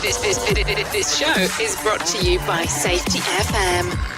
This show is brought to you by Safety FM.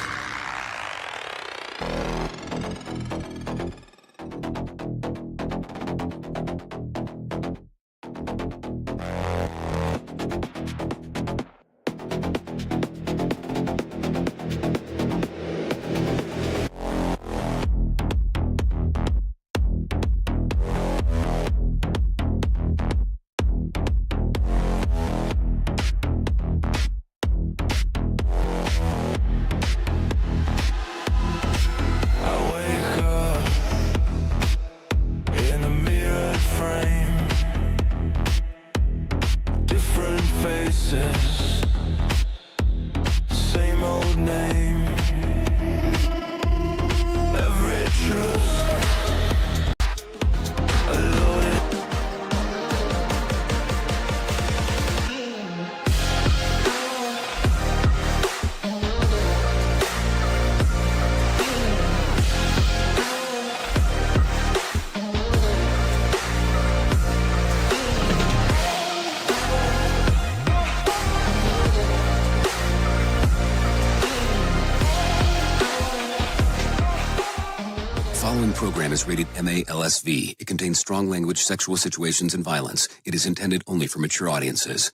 Program is rated MA-LSV. It contains strong language, sexual situations, and violence. It is intended only for mature audiences.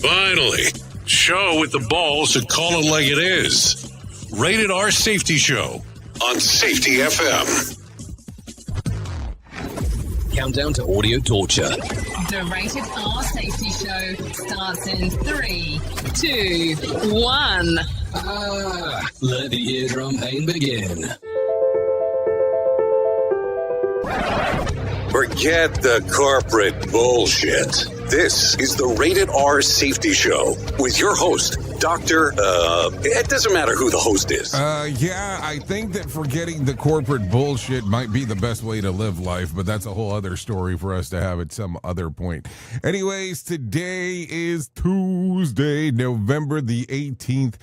Finally, show with the balls to call it like it is. Rated R Safety Show on Safety FM. Countdown to audio torture. The Rated R Safety Show starts in 3, 2, 1. Let the eardrum pain begin. Forget the corporate bullshit. This is the Rated R Safety Show with your host, Dr. It doesn't matter who the host is. Yeah, I think that forgetting the corporate bullshit might be the best way to live life, but that's a whole other story for us to have at some other point. Anyways, today is Tuesday, November the 18th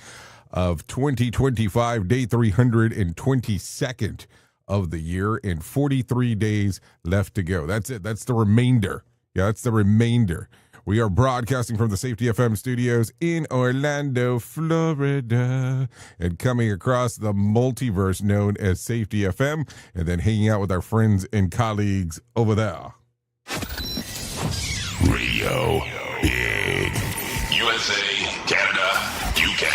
of 2025, day 322nd. Of the year, and 43 days left to go. That's it. That's the remainder. Yeah, that's the remainder. We are broadcasting from the Safety FM studios in Orlando, Florida, and coming across the multiverse known as Safety FM, and then hanging out with our friends and colleagues over there. Radio Big. USA, Canada, UK.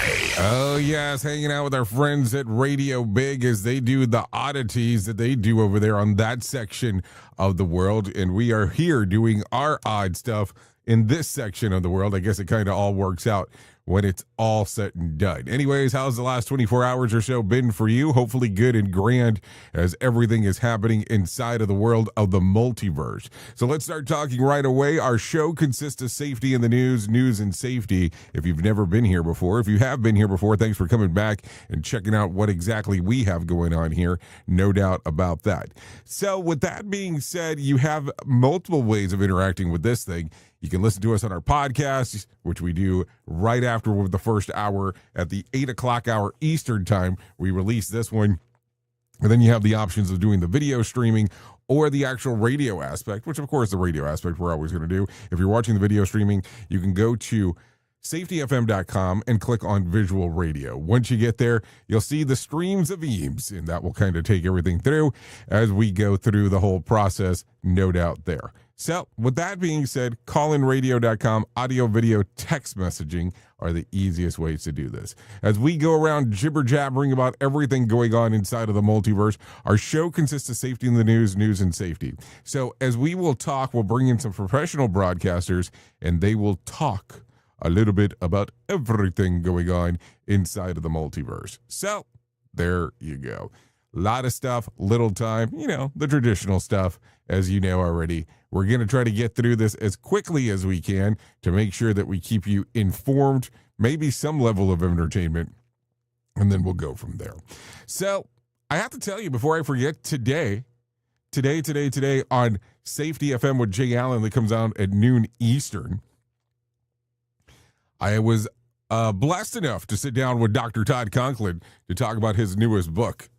Oh, yes, hanging out with our friends at Radio Big as they do the oddities that they do over there on that section of the world. And we are here doing our odd stuff in this section of the world. I guess it kind of all works out when it's all said and done. Anyways, how's the last 24 hours or so been for you? Hopefully good and grand as everything is happening inside of the world of the multiverse. So let's start talking right away. Our show consists of safety in the news and safety. If you've never been here before, if you have been here before, thanks for coming back and checking out what exactly we have going on here. No doubt about that. So with that being said, you have multiple ways of interacting with this thing. You can listen to us on our podcast, which we do right after with the first hour at the 8 o'clock hour Eastern time. We release this one. And then you have the options of doing the video streaming or the actual radio aspect, which, of course, the radio aspect we're always going to do. If you're watching the video streaming, you can go to safetyfm.com and click on visual radio. Once you get there, you'll see the streams of Eames, and that will kind of take everything through as we go through the whole process, no doubt there. So with that being said, callinradio.com, audio, video, text messaging are the easiest ways to do this. As we go around jibber jabbering about everything going on inside of the multiverse, our show consists of safety in the news and safety. So as we will talk, we'll bring in some professional broadcasters and they will talk a little bit about everything going on inside of the multiverse. So there you go. A lot of stuff, little time, the traditional stuff, as you know already. We're going to try to get through this as quickly as we can to make sure that we keep you informed, maybe some level of entertainment, and then we'll go from there. So I have to tell you before I forget, today on Safety FM with Jay Allen that comes out at noon Eastern, I was blessed enough to sit down with Dr. Todd Conklin to talk about his newest book.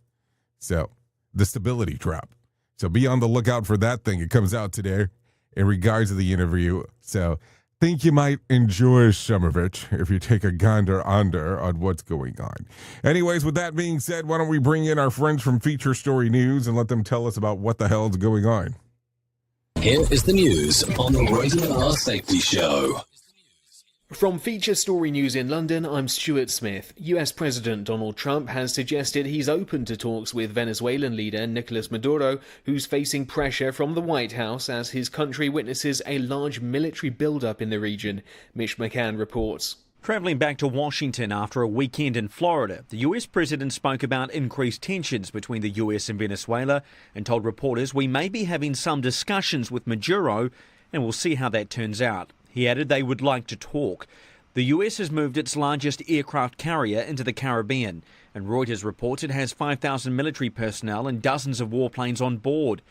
So, The Stability Trap. So be on the lookout for that thing. It comes out today in regards to the interview. So think you might enjoy some of it if you take a gander under on what's going on. Anyways, with that being said, why don't we bring in our friends from Feature Story News and let them tell us about what the hell's going on. Here is the news on the Rated R Safety Show. From Feature Story News in London, I'm Stuart Smith. US President Donald Trump has suggested he's open to talks with Venezuelan leader Nicolas Maduro, who's facing pressure from the White House as his country witnesses a large military buildup in the region. Mitch McCann reports. Travelling back to Washington after a weekend in Florida, the US president spoke about increased tensions between the US and Venezuela and told reporters we may be having some discussions with Maduro and we'll see how that turns out. He added they would like to talk. The US has moved its largest aircraft carrier into the Caribbean, and Reuters reports it has 5,000 military personnel and dozens of warplanes on board.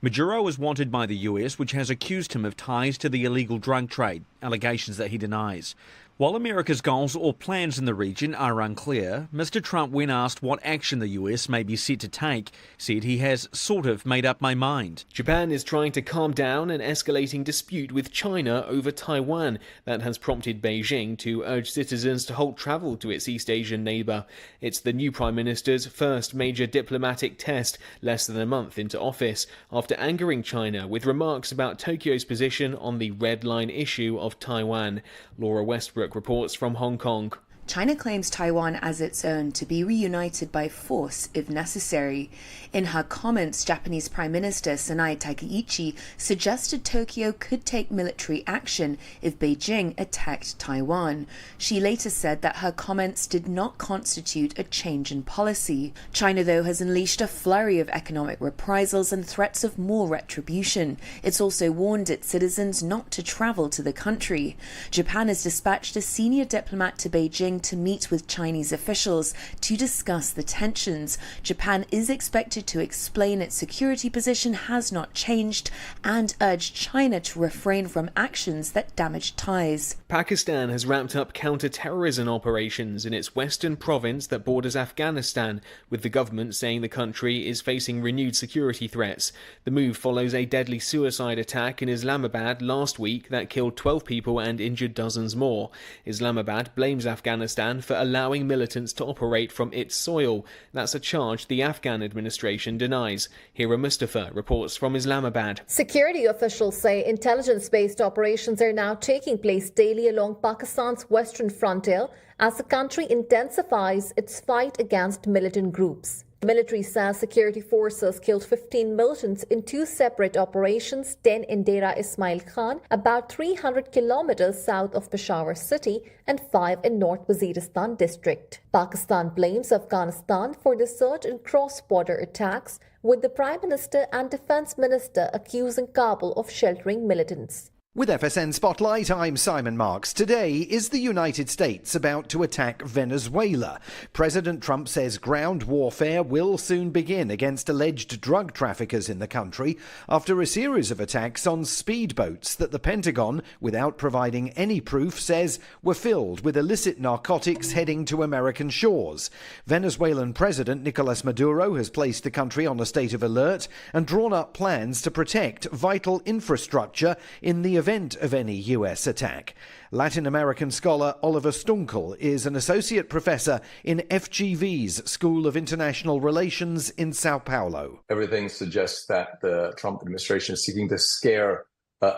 Maduro is wanted by the US, which has accused him of ties to the illegal drug trade, allegations that he denies. While America's goals or plans in the region are unclear, Mr. Trump, when asked what action the US may be set to take, said he has sort of made up my mind. Japan is trying to calm down an escalating dispute with China over Taiwan that has prompted Beijing to urge citizens to halt travel to its East Asian neighbour. It's the new Prime Minister's first major diplomatic test less than a month into office, after angering China with remarks about Tokyo's position on the red line issue of Taiwan. Laura Westbrook reports from Hong Kong. China claims Taiwan as its own to be reunited by force if necessary. In her comments, Japanese Prime Minister Sanae Takaichi suggested Tokyo could take military action if Beijing attacked Taiwan. She later said that her comments did not constitute a change in policy. China, though, has unleashed a flurry of economic reprisals and threats of more retribution. It's also warned its citizens not to travel to the country. Japan has dispatched a senior diplomat to Beijing to meet with Chinese officials to discuss the tensions. Japan is expected to explain its security position has not changed and urged China to refrain from actions that damage ties. Pakistan has ramped up counter-terrorism operations in its western province that borders Afghanistan, with the government saying the country is facing renewed security threats. The move follows a deadly suicide attack in Islamabad last week that killed 12 people and injured dozens more. Islamabad blames Afghanistan for allowing militants to operate from its soil. That's a charge the Afghan administration denies. Hira Mustafa reports from Islamabad. Security officials say intelligence-based operations are now taking place daily along Pakistan's western frontier as the country intensifies its fight against militant groups. The military says security forces killed 15 militants in 2 separate operations, 10 in Dera Ismail Khan, about 300 kilometers south of Peshawar city, and 5 in North Waziristan district. Pakistan blames Afghanistan for the surge in cross-border attacks, with the Prime Minister and Defence Minister accusing Kabul of sheltering militants. With FSN Spotlight, I'm Simon Marks. Today, is the United States about to attack Venezuela? President Trump says ground warfare will soon begin against alleged drug traffickers in the country after a series of attacks on speedboats that the Pentagon, without providing any proof, says were filled with illicit narcotics heading to American shores. Venezuelan President Nicolas Maduro has placed the country on a state of alert and drawn up plans to protect vital infrastructure in the event of any US attack. Latin American scholar Oliver Stunkel is an associate professor in FGV's School of International Relations in Sao Paulo. Everything suggests that the Trump administration is seeking to scare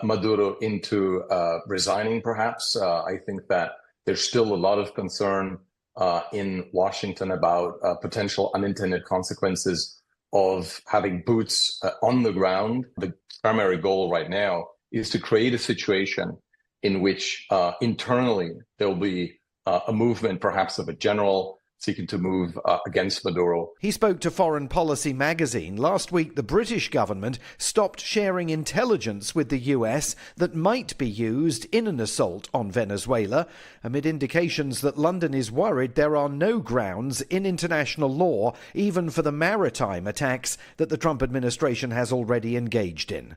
Maduro into resigning, perhaps. I think that there's still a lot of concern in Washington about potential unintended consequences of having boots on the ground. The primary goal right now is to create a situation in which internally there will be a movement, perhaps of a general seeking to move against Maduro. He spoke to Foreign Policy magazine. Last week, the British government stopped sharing intelligence with the US that might be used in an assault on Venezuela, amid indications that London is worried there are no grounds in international law, even for the maritime attacks that the Trump administration has already engaged in.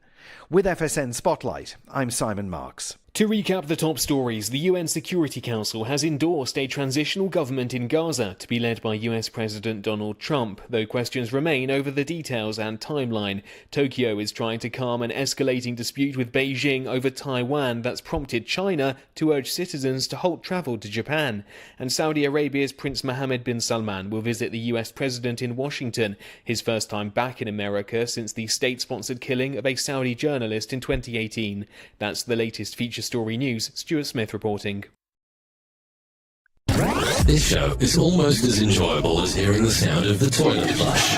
With FSN Spotlight, I'm Simon Marks. To recap the top stories, the UN Security Council has endorsed a transitional government in Gaza to be led by US President Donald Trump, though questions remain over the details and timeline. Tokyo is trying to calm an escalating dispute with Beijing over Taiwan that's prompted China to urge citizens to halt travel to Japan. And Saudi Arabia's Prince Mohammed bin Salman will visit the US President in Washington, his first time back in America since the state-sponsored killing of a Saudi journalist in 2018. That's the latest feature story news. Stuart Smith reporting. This show is almost as enjoyable as hearing the sound of the toilet flush.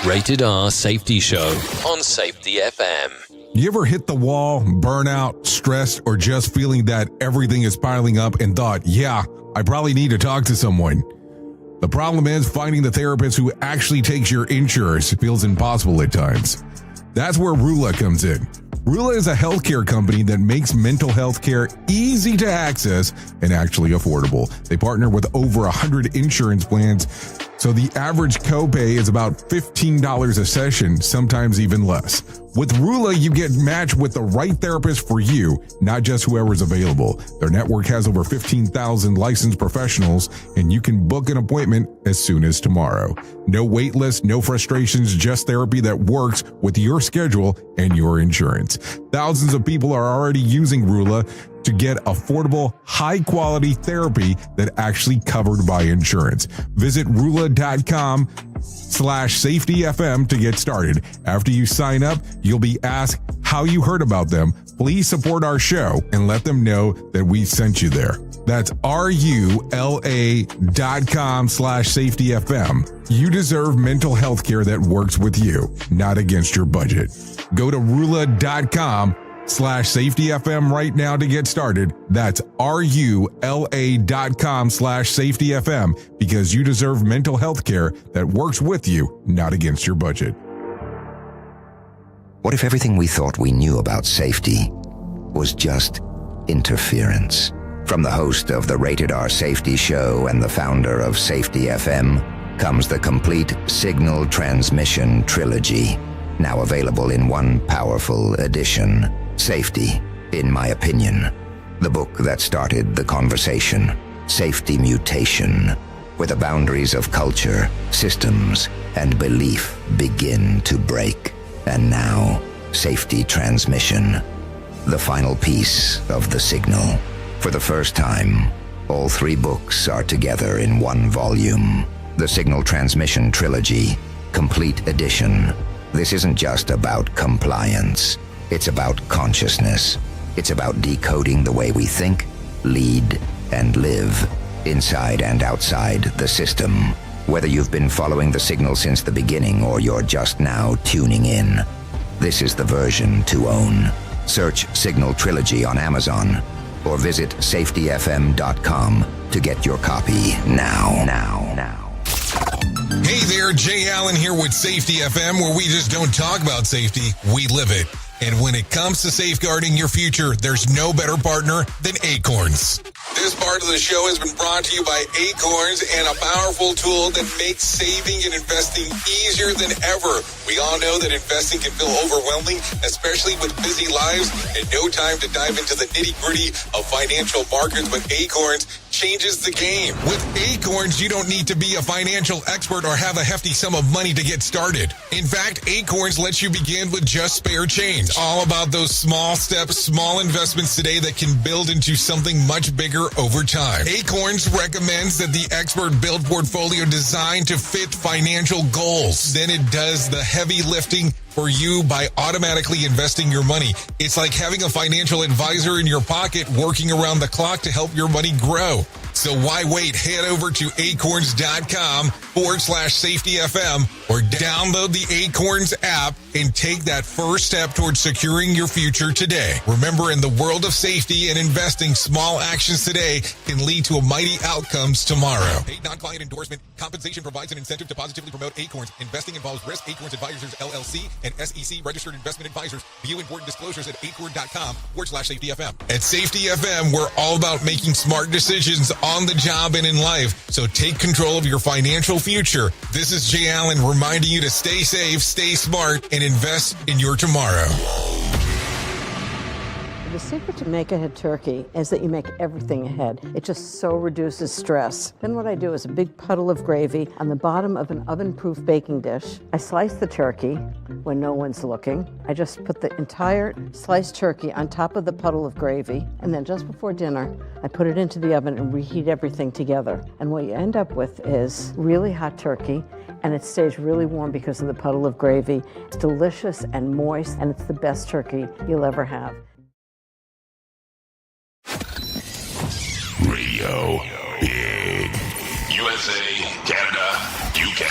Rated R Safety Show on Safety FM. You ever hit the wall, burnout, stressed, or just feeling that everything is piling up and thought, yeah, I probably need to talk to someone? The problem is finding the therapist who actually takes your insurance feels impossible at times. That's where Rula comes in. Rula is a healthcare company that makes mental health care easy to access and actually affordable. They partner with over 100 insurance plans, so the average copay is about $15 a session, sometimes even less. With Rula, you get matched with the right therapist for you, not just whoever's available. Their network has over 15,000 licensed professionals, and you can book an appointment as soon as tomorrow. No wait list, no frustrations, just therapy that works with your schedule and your insurance. Thousands of people are already using Rula to get affordable, high-quality therapy that actually covered by insurance. Visit Rula.com/safetyfm to get started. After you sign up, you'll be asked how you heard about them. Please support our show and let them know that we sent you there. That's RULA.com/safetyfm. You deserve mental health care that works with you, not against your budget. Go to Rula.com/safetyfm right now to get started. That's RULA.com/safetyfm, because you deserve mental health care that works with you, not against your budget. What if everything we thought we knew about safety was just interference? From the host of the Rated R Safety Show and the founder of Safety FM comes the complete signal transmission trilogy, now available in one powerful edition. Safety, in my opinion, the book that started the conversation. Safety Mutation, where the boundaries of culture, systems, and belief begin to break. And now, Safety Transmission, the final piece of the signal. For the first time, all three books are together in one volume. The Signal Transmission Trilogy, Complete Edition. This isn't just about compliance. It's about consciousness. It's about decoding the way we think, lead, and live, inside and outside the system. Whether you've been following the signal since the beginning or you're just now tuning in, this is the version to own. Search Signal Trilogy on Amazon or visit safetyfm.com to get your copy now. Hey there, Jay Allen here with Safety FM, where we just don't talk about safety, we live it. And when it comes to safeguarding your future, there's no better partner than Acorns. This part of the show has been brought to you by Acorns, and a powerful tool that makes saving and investing easier than ever. We all know that investing can feel overwhelming, especially with busy lives and no time to dive into the nitty-gritty of financial markets, but Acorns changes the game. With Acorns, you don't need to be a financial expert or have a hefty sum of money to get started. In fact, Acorns lets you begin with just spare change. All about those small steps, small investments today that can build into something much bigger over time. Acorns recommends that the expert build portfolio designed to fit financial goals. Then it does the heavy lifting for you by automatically investing your money. It's like having a financial advisor in your pocket working around the clock to help your money grow. So why wait? Head over to acorns.com/safetyfm or download the Acorns app and take that first step towards securing your future today. Remember, in the world of safety and investing, small actions today can lead to mighty outcomes tomorrow. Paid non-client endorsement. Compensation provides an incentive to positively promote Acorns. Investing involves risk. Acorns Advisors, LLC, and SEC registered investment advisors. View important disclosures at acorn.com/safetyfm. At Safety FM, we're all about making smart decisions on the job and in life. So take control of your financial future. This is Jay Allen reminding you to stay safe, stay smart, and invest in your tomorrow. The secret to make ahead turkey is that you make everything ahead. It just so reduces stress. Then what I do is a big puddle of gravy on the bottom of an oven-proof baking dish. I slice the turkey when no one's looking. I just put the entire sliced turkey on top of the puddle of gravy, and then just before dinner, I put it into the oven and reheat everything together. And what you end up with is really hot turkey, and it stays really warm because of the puddle of gravy. It's delicious and moist, and it's the best turkey you'll ever have. Radio Big. USA, Canada, UK.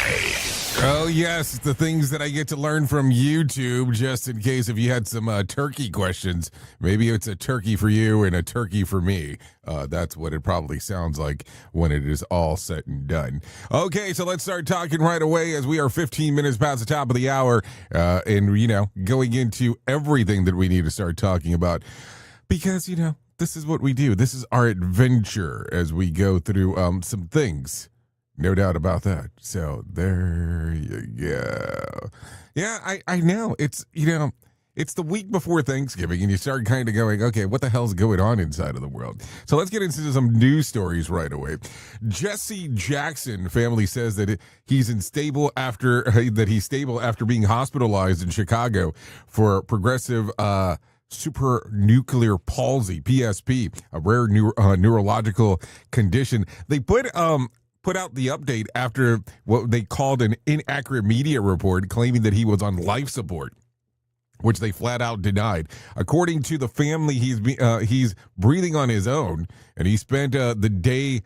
Oh, yes, the things that I get to learn from YouTube, just in case if you had some turkey questions. Maybe it's a turkey for you and a turkey for me. That's what it probably sounds like when it is all said and done. Okay, so let's start talking right away as we are 15 minutes past the top of the hour and, going into everything that we need to start talking about because, this is what we do. This is our adventure as we go through some things. No doubt about that. So there you go. Yeah, I know. It's, it's the week before Thanksgiving and you start kind of going, okay, what the hell's going on inside of the world? So let's get into some news stories right away. Jesse Jackson family says that he's stable after being hospitalized in Chicago for progressive supranuclear palsy, PSP, a rare neurological condition. They put out the update after what they called an inaccurate media report claiming that he was on life support, which they flat out denied. According to the family, he's breathing on his own, and he spent the day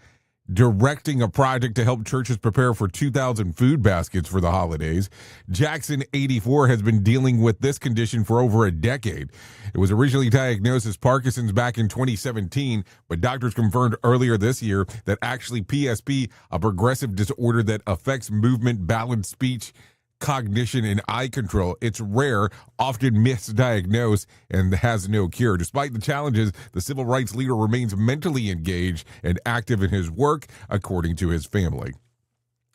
directing a project to help churches prepare for 2,000 food baskets for the holidays. Jackson, 84, has been dealing with this condition for over a decade. It was originally diagnosed as Parkinson's back in 2017, but doctors confirmed earlier this year that actually PSP, a progressive disorder that affects movement, balance, speech, cognition, and eye control. It's rare, often misdiagnosed, and has no cure. Despite the challenges, the civil rights leader remains mentally engaged and active in his work, according to his family.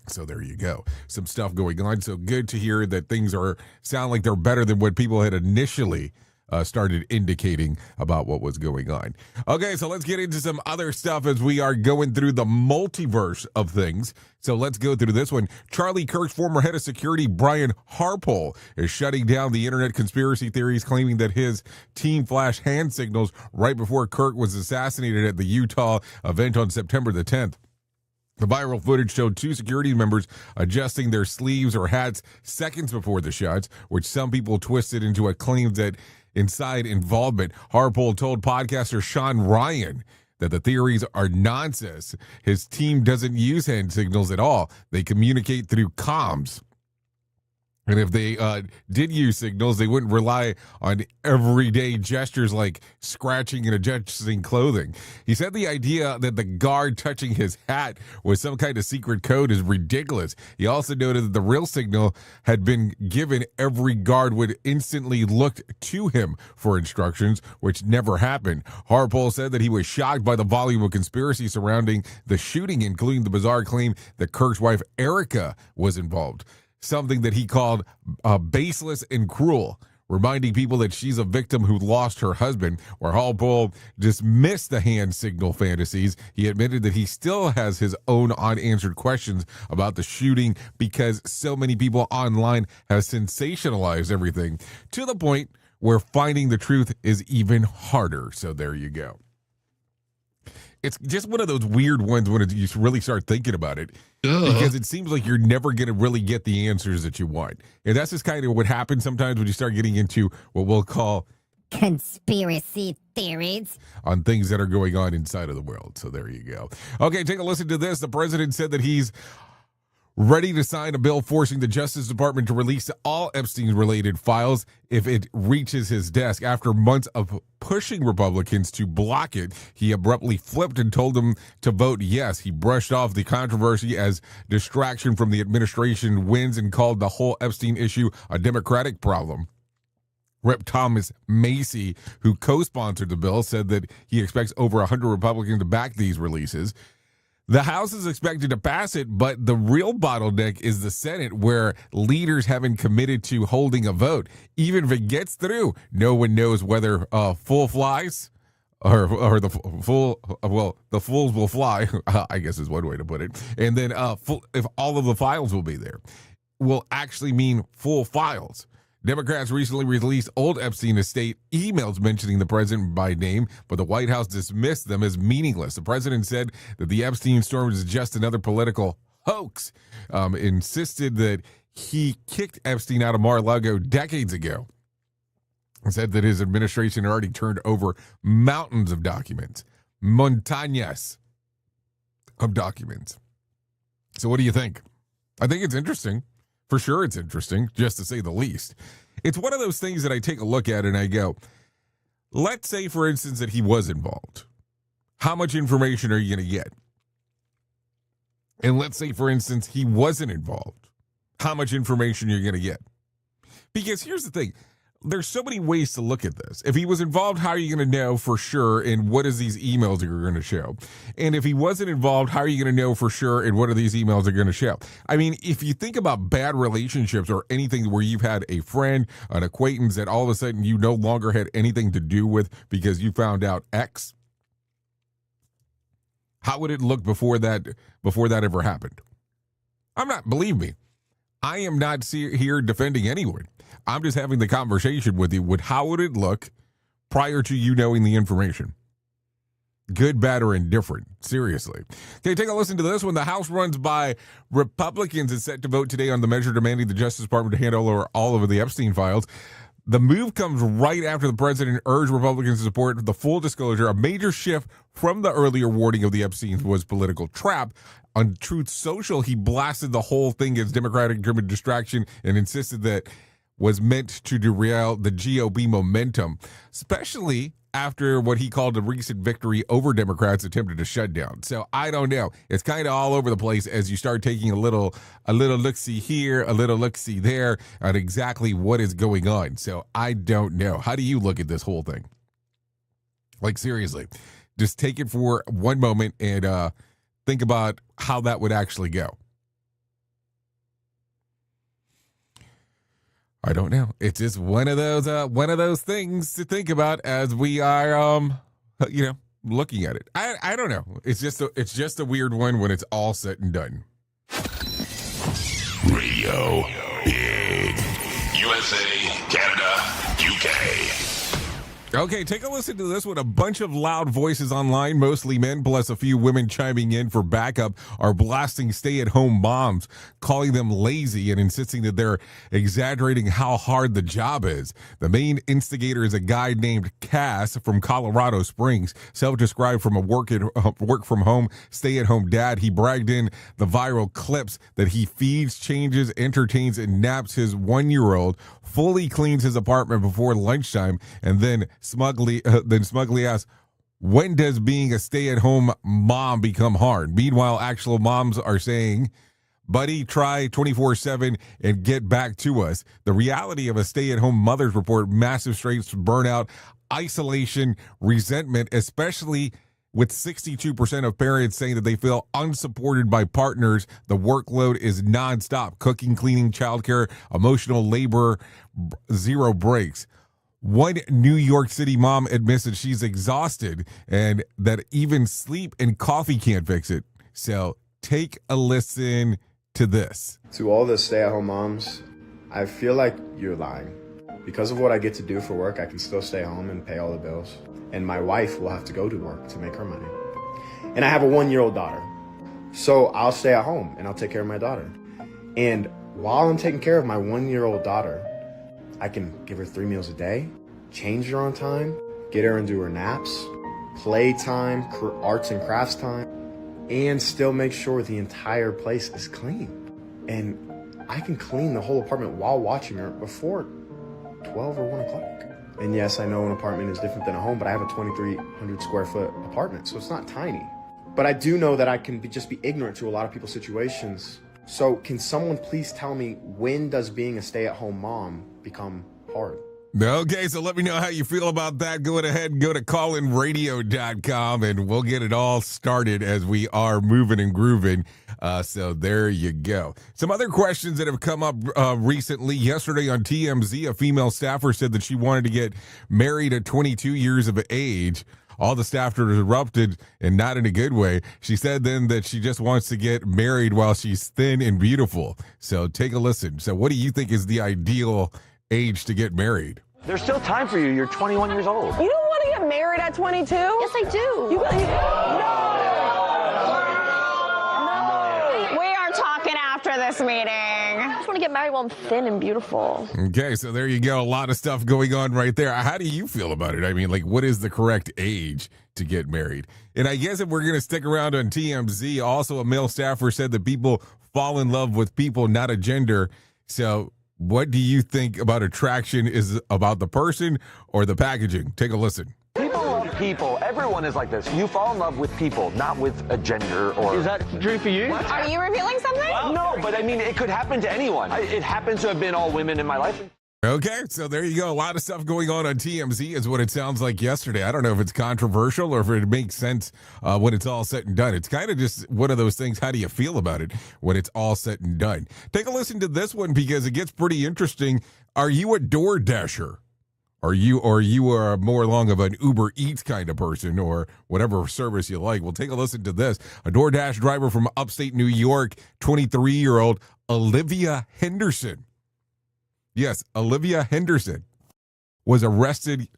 So there you go. Some stuff going on. So good to hear that things sound like they're better than what people had initially started indicating about what was going on. Okay, so let's get into some other stuff as we are going through the multiverse of things. So let's go through this one. Charlie Kirk's former head of security, Brian Harpole, is shutting down the internet conspiracy theories, claiming that his team flashed hand signals right before Kirk was assassinated at the Utah event on September the 10th. The viral footage showed two security members adjusting their sleeves or hats seconds before the shots, which some people twisted into a claim that inside involvement. Harpole told podcaster Sean Ryan that the theories are nonsense. His team doesn't use hand signals at all. They communicate through comms. And if they did use signals, they wouldn't rely on everyday gestures like scratching and adjusting clothing. He said the idea that the guard touching his hat was some kind of secret code is ridiculous. He also noted that the real signal had been given. Every guard would instantly look to him for instructions, which never happened. Harpole said that he was shocked by the volume of conspiracy surrounding the shooting, including the bizarre claim that Kirk's wife, Erica, was involved. Something that he called baseless and cruel, reminding people that she's a victim who lost her husband. Where Harpole dismissed the hand signal fantasies, he admitted that he still has his own unanswered questions about the shooting because so many people online have sensationalized everything to the point where finding the truth is even harder. So there you go. It's just one of those weird ones when you really start thinking about it. Because it seems like you're never going to really get the answers that you want. And that's just kind of what happens sometimes when you start getting into what we'll call conspiracy theories on things that are going on inside of the world. So there you go. Okay, take a listen to this. The president said that he's ready to sign a bill forcing the Justice Department to release all Epstein-related files if it reaches his desk. After months of pushing Republicans to block it, he abruptly flipped and told them to vote yes. He brushed off the controversy as distraction from the administration wins and called the whole Epstein issue a Democratic problem. Rep. Thomas Macy, who co-sponsored the bill, said that he expects over 100 Republicans to back these releases. The House is expected to pass it, but the real bottleneck is the Senate, where leaders haven't committed to holding a vote. Even if it gets through, no one knows whether full flies or the full, well, the fools will fly, I guess is one way to put it. And then if all of the files will be there, will actually mean full files. Democrats recently released old Epstein estate emails mentioning the president by name, but the White House dismissed them as meaningless. The president said that the Epstein storm is just another political hoax, insisted that he kicked Epstein out of Mar-a-Lago decades ago, and said that his administration had already turned over mountains of documents, montañas of documents. So what do you think? I think it's interesting. For sure it's interesting, just to say the least. It's one of those things that I take a look at and I go, let's say, for instance, that he was involved. How much information are you going to get? And let's say, for instance, he wasn't involved. How much information are you going to get? Because here's the thing. There's so many ways to look at this. If he was involved, how are you going to know for sure? And what is these emails are going to show? And if he wasn't involved, how are you going to know for sure? And what are these emails are going to show? I mean, if you think about bad relationships or anything where you've had a friend, an acquaintance that all of a sudden you no longer had anything to do with because you found out X, how would it look before that ever happened? Believe me, I am not here defending anyone. I'm just having the conversation with you with how would it look prior to you knowing the information. Good, bad, or indifferent. Seriously. Okay, take a listen to this one. The House runs by Republicans is set to vote today on the measure demanding the Justice Department to hand over all of the Epstein files. The move comes right after the president urged Republicans to support the full disclosure, a major shift from the earlier warning of the Epstein was political trap. On Truth Social, he blasted the whole thing as Democratic-driven distraction and insisted that was meant to derail the GOP momentum, especially after what he called a recent victory over Democrats attempted to shut down. So I don't know. It's kind of all over the place as you start taking a little look-see here, a little look-see there on exactly what is going on. So I don't know. How do you look at this whole thing? Like, seriously, just take it for one moment and think about how that would actually go. I don't know. It's just one of those things to think about as we are, looking at it. I don't know. It's just a weird one when it's all said and done. Radio Big. USA, Canada, UK. Okay, take a listen to this one. A bunch of loud voices online, mostly men, plus a few women chiming in for backup, are blasting stay-at-home moms, calling them lazy and insisting that they're exaggerating how hard the job is. The main instigator is a guy named Cass from Colorado Springs, self-described from a work-from-home, stay-at-home dad. He bragged in the viral clips that he feeds, changes, entertains, and naps his 1-year-old, fully cleans his apartment before lunchtime, and then smugly asks, when does being a stay-at-home mom become hard? Meanwhile, actual moms are saying, buddy, try 24/7 and get back to us. The reality of a stay-at-home mother's report, massive stress, burnout, isolation, resentment, especially with 62% of parents saying that they feel unsupported by partners. The workload is nonstop. Cooking, cleaning, childcare, emotional labor, zero breaks. One New York City mom admits that she's exhausted and that even sleep and coffee can't fix it. So take a listen to this. To all the stay-at-home moms, I feel like you're lying. Because of what I get to do for work, I can still stay home and pay all the bills. And my wife will have to go to work to make her money. And I have a 1-year-old daughter. So I'll stay at home and I'll take care of my daughter. And while I'm taking care of my 1-year-old daughter, I can give her 3 meals a day, change her on time, get her into her naps, play time, arts and crafts time, and still make sure the entire place is clean. And I can clean the whole apartment while watching her before 12 or 1 o'clock. And yes, I know an apartment is different than a home, but I have a 2,300 square foot apartment, so it's not tiny. But I do know that I can just be ignorant to a lot of people's situations. So can someone please tell me, when does being a stay-at-home mom become hard? Okay, so let me know how you feel about that. Go ahead and go to callinradio.com and we'll get it all started as we are moving and grooving. So there you go. Some other questions that have come up recently. Yesterday on TMZ, a female staffer said that she wanted to get married at 22 years of age. All the staffers erupted, and not in a good way. She said then that she just wants to get married while she's thin and beautiful. So take a listen. So what do you think is the ideal age to get married? There's still time for you. You're 21 years old. You don't want to get married at 22? Yes, I do. No. We are talking after this meeting. I just want to get married while I'm thin and beautiful. Okay, so there you go. A lot of stuff going on right there. How do you feel about it? I mean, like, what is the correct age to get married? And I guess if we're going to stick around on TMZ, also a male staffer said that people fall in love with people, not a gender. So what do you think about attraction is about the person or the packaging? Take a listen. People love people. Everyone is like this. You fall in love with people, not with a gender or... Is that true for you? What? Are you revealing something? No, but I mean, it could happen to anyone. It happens to have been all women in my life. Okay, so there you go. A lot of stuff going on TMZ is what it sounds like yesterday. I don't know if it's controversial or if it makes sense when it's all said and done. It's kind of just one of those things. How do you feel about it when it's all said and done? Take a listen to this one because it gets pretty interesting. Are you a DoorDasher? Are you more along of an Uber Eats kind of person or whatever service you like? Well, take a listen to this. A DoorDash driver from upstate New York, 23-year-old Olivia Henderson. Yes, Olivia Henderson was arrested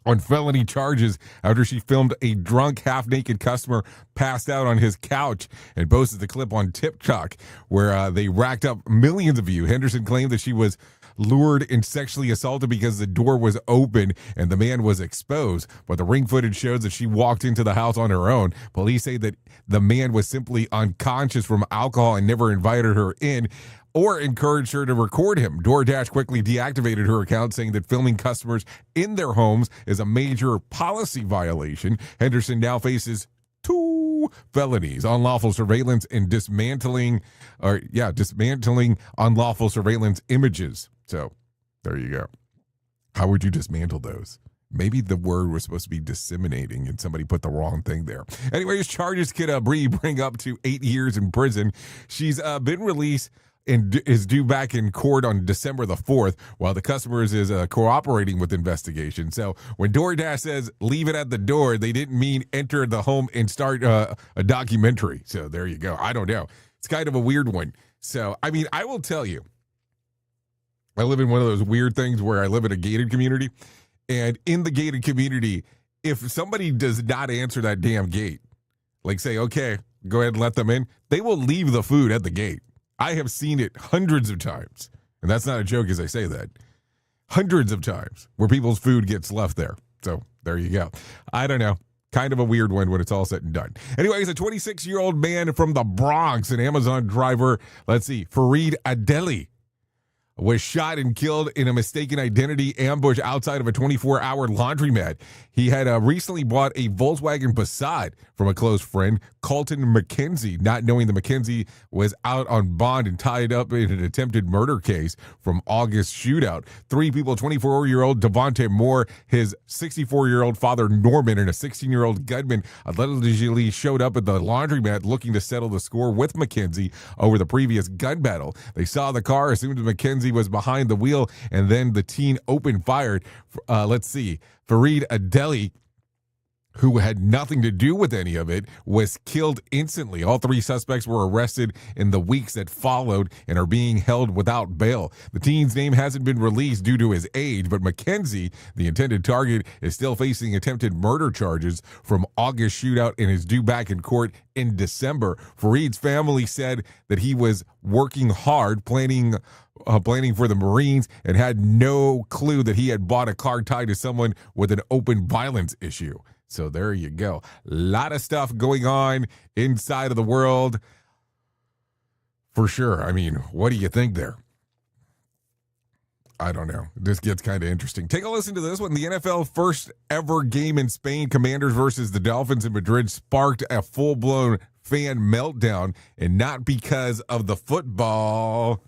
on felony charges after she filmed a drunk, half-naked customer passed out on his couch and posted the clip on TikTok where they racked up millions of views. Henderson claimed that she was lured and sexually assaulted because the door was open and the man was exposed. But the ring footage shows that she walked into the house on her own. Police say that the man was simply unconscious from alcohol and never invited her in or encouraged her to record him. DoorDash quickly deactivated her account, saying that filming customers in their homes is a major policy violation. Henderson now faces 2 felonies: unlawful surveillance and dismantling unlawful surveillance images. So there you go. How would you dismantle those? Maybe the word was supposed to be disseminating and somebody put the wrong thing there. Anyways, charges could bring up to 8 years in prison. She's been released and is due back in court on December the 4th, while the customers is cooperating with investigation. So when DoorDash says leave it at the door, they didn't mean enter the home and start a documentary. So there you go. I don't know. It's kind of a weird one. So, I mean, I will tell you, I live in one of those weird things where I live in a gated community. And in the gated community, if somebody does not answer that damn gate, like say, okay, go ahead and let them in, they will leave the food at the gate. I have seen it hundreds of times, and that's not a joke as I say that. Hundreds of times where people's food gets left there. So there you go. I don't know. Kind of a weird one when it's all said and done. Anyways, a 26-year-old man from the Bronx, an Amazon driver, Fareed Adeli, was shot and killed in a mistaken identity ambush outside of a 24-hour laundromat. He had recently bought a Volkswagen Passat from a close friend, Colton McKenzie, not knowing that McKenzie was out on bond and tied up in an attempted murder case from August shootout. 3 people, 24-year-old Devontae Moore, his 64-year-old father Norman, and a 16-year-old gunman allegedly showed up at the laundromat looking to settle the score with McKenzie over the previous gun battle. They saw the car, assumed McKenzie was behind the wheel, and then the teen opened fire. Fareed Adeli, who had nothing to do with any of it, was killed instantly. All 3 suspects were arrested in the weeks that followed and are being held without bail. The teen's name hasn't been released due to his age, but McKenzie, the intended target, is still facing attempted murder charges from August shootout and is due back in court in December. Fareed's family said that he was working hard, planning for the Marines, and had no clue that he had bought a car tied to someone with an open violence issue. So there you go. A lot of stuff going on inside of the world for sure. I mean, what do you think there? I don't know. This gets kind of interesting. Take a listen to this one. The NFL first ever game in Spain, Commanders versus the Dolphins in Madrid, sparked a full-blown fan meltdown, and not because of the football.